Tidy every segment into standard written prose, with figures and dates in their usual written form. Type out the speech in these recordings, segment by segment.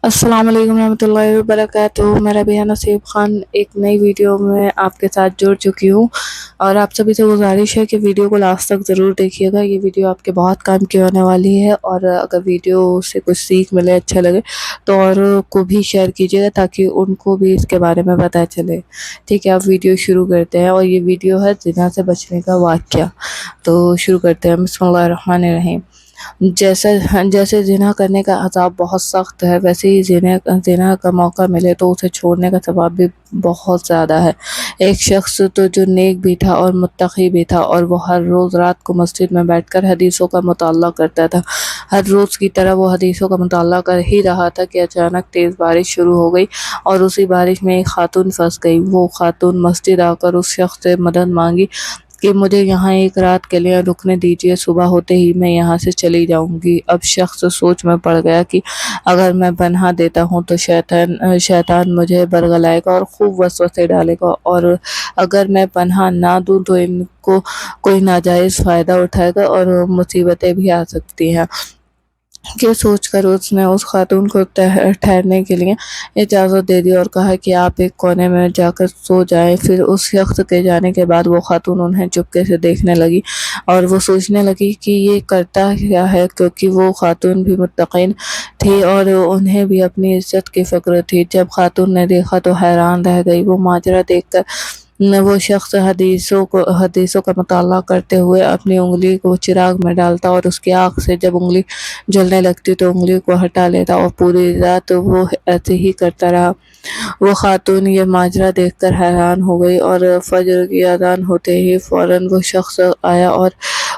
अस्सलाम वालेकुम रहमतुल्लाहि व बरकातुहू। मैं रबिया नसीब ख़ान एक नई वीडियो में आपके साथ जुड़ चुकी हूँ और आप सभी से गुजारिश है कि वीडियो को लास्ट तक ज़रूर देखिएगा। ये वीडियो आपके बहुत काम की होने वाली है और अगर वीडियो से कुछ सीख मिले, अच्छा लगे तो और को भी शेयर कीजिएगा ताकि उनको भी इसके बारे में पता चले। ठीक है, अब वीडियो शुरू करते हैं और ये वीडियो है ज़िना से बचने का वाक़या। तो शुरू करते हैं। बिस्मिल्लाहिर्रहमानिर्रहीम। जैसे जैसे ज़िना करने का अज़ाब बहुत सख्त है, वैसे ही ज़िना का मौका मिले तो उसे छोड़ने का सवाब भी बहुत ज़्यादा है। एक शख्स तो जो नेक भी था और मुत्तक़ी भी था और वो हर रोज़ रात को मस्जिद में बैठकर हदीसों का मुताला करता था। हर रोज़ की तरह वो हदीसों का मुताला कर ही रहा था कि अचानक तेज़ बारिश शुरू हो गई और उसी बारिश में एक खातून फंस गई। वो खातून मस्जिद आकर उस शख्स से मदद मांगी कि मुझे यहाँ एक रात के लिए रुकने दीजिए, सुबह होते ही मैं यहाँ से चली जाऊँगी। अब शख्स सोच में पड़ गया कि अगर मैं पनाह देता हूँ तो शैतान मुझे बरगलाएगा और खूब वसवसे डालेगा और अगर मैं पनाह ना दूँ तो इनको कोई नाजायज़ फ़ायदा उठाएगा और मुसीबतें भी आ सकती हैं। ये सोचकर उसने उस खातून को ठहरने के लिए इजाज़त दे दी और कहा कि आप एक कोने में जाकर सो जाएं। फिर उस शख्स के जाने के बाद वो खातून उन्हें चुपके से देखने लगी और वो सोचने लगी कि ये करता क्या है, क्योंकि वो खातून भी मुत्तक़ीन थी और उन्हें भी अपनी इज्जत की फ़िक्र थी। जब खातून ने देखा तो हैरान रह गई। वो माजरा देखकर वो शख्स हदीसों का मुताला करते हुए अपनी उंगली को चिराग में डालता और उसकी आँख से जब उंगली जलने लगती तो उंगली को हटा लेता और पूरी रात वो ऐसे ही करता रहा। वो खातून ये माजरा देखकर हैरान हो गई और फजर की अज़ान होते ही फ़ौरन वो शख्स आया और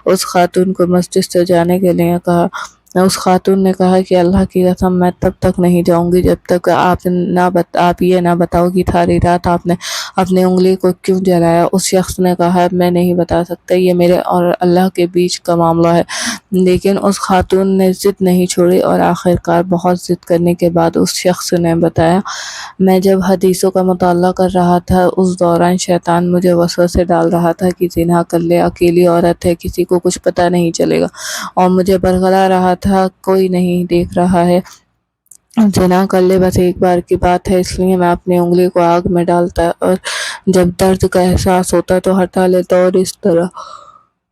उस खातून को मस्जिद से जाने के लिए कहा। उस खातून ने कहा कि अल्लाह की कसम मैं तब तक नहीं जाऊंगी जब तक आप ये ना बताओ कि सारी रात आपने अपनी उंगली को क्यों जलाया। उस शख्स ने कहा मैं नहीं बता सकता, ये मेरे और अल्लाह के बीच का मामला है। लेकिन उस खातून ने ज़िद नहीं छोड़ी और आखिरकार बहुत ज़िद करने के बाद उस शख्स ने बताया, मैं जब हदीसों का मुताला कर रहा था उस दौरान शैतान मुझे वसवसे डाल रहा था कि ज़िना कर ले, अकेली औरत है, किसी को कुछ पता नहीं चलेगा और मुझे बरगला रहा था, कोई नहीं देख रहा है, ज़िना कर ले, बस एक बार की बात है। इसलिए मैं अपनी उंगली को आग में डालता और जब दर्द का एहसास होता तो हटा लेता और इस तरह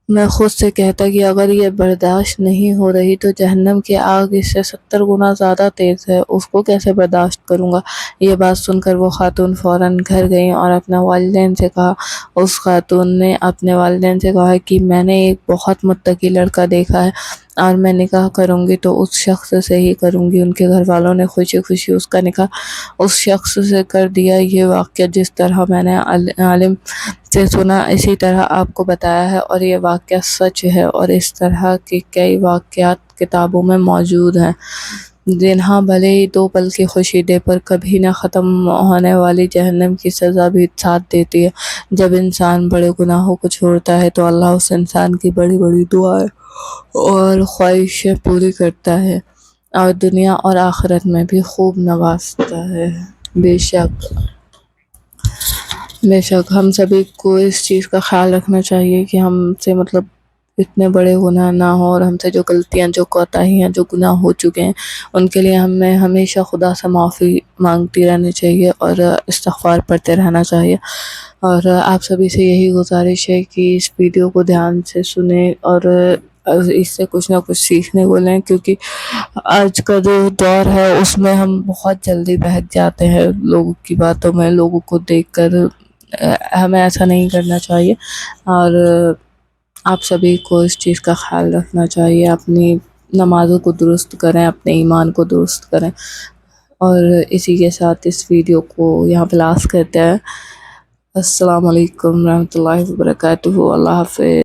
मैं खुद से कहता कि अगर ये बर्दाश्त नहीं हो रही तो जहन्नम की आग इससे 70 गुना ज़्यादा तेज़ है, उसको कैसे बर्दाश्त करूँगा। ये बात सुनकर वो खातून फ़ौरन घर गई और अपने वालिदैन से कहा। उस खातून ने अपने वालिदैन से कहा कि मैंने एक बहुत मुत्तकी लड़का देखा है और मैं निकाह करूँगी तो उस शख्स से ही करूँगी। उनके घर वालों ने खुशी खुशी उसका निकाह उस शख्स से कर दिया। ये वाक़या जिस तरह मैंने आलिम से सुना इसी तरह आपको बताया है और ये वाक़या सच है और इस तरह के कई वाक़यात किताबों में मौजूद हैं। जिन्हा भले ही 2 पल की खुशी दे पर कभी न ख़त्म होने वाली जहन्नम की सज़ा भी साथ देती है। जब इंसान बड़े गुनाहों को छोड़ता है तो अल्लाह उस इंसान की बड़ी बड़ी दुआएं और ख्वाहिशें पूरी करता है और दुनिया और आखिरत में भी खूब नवाजता है। बेशक हम सभी को इस चीज़ का ख्याल रखना चाहिए कि हमसे मतलब इतने बड़े गुनाह ना हो और हमसे जो गलतियाँ, जो कोताहियाँ, जो गुनाह हो चुके हैं उनके लिए हमें हमेशा खुदा से माफ़ी मांगती रहनी चाहिए और इस्तिग़फ़ार पढ़ते रहना चाहिए। और आप सभी से यही गुजारिश है कि इस वीडियो को ध्यान से सुने और इससे कुछ ना कुछ सीखने को लें, क्योंकि आज का जो दौर है उसमें हम बहुत जल्दी बहक जाते हैं लोगों की बातों में, लोगों को देखकर। हमें ऐसा नहीं करना चाहिए और आप सभी को इस चीज़ का ख्याल रखना चाहिए। अपनी नमाज़ों को दुरुस्त करें, अपने ईमान को दुरुस्त करें और इसी के साथ इस वीडियो को यहाँ पे लास्ट करते हैं। अस्सलाम वालेकुम रहमतुल्लाहि व बरकातुहू। अल्लाह हाफ़िज़।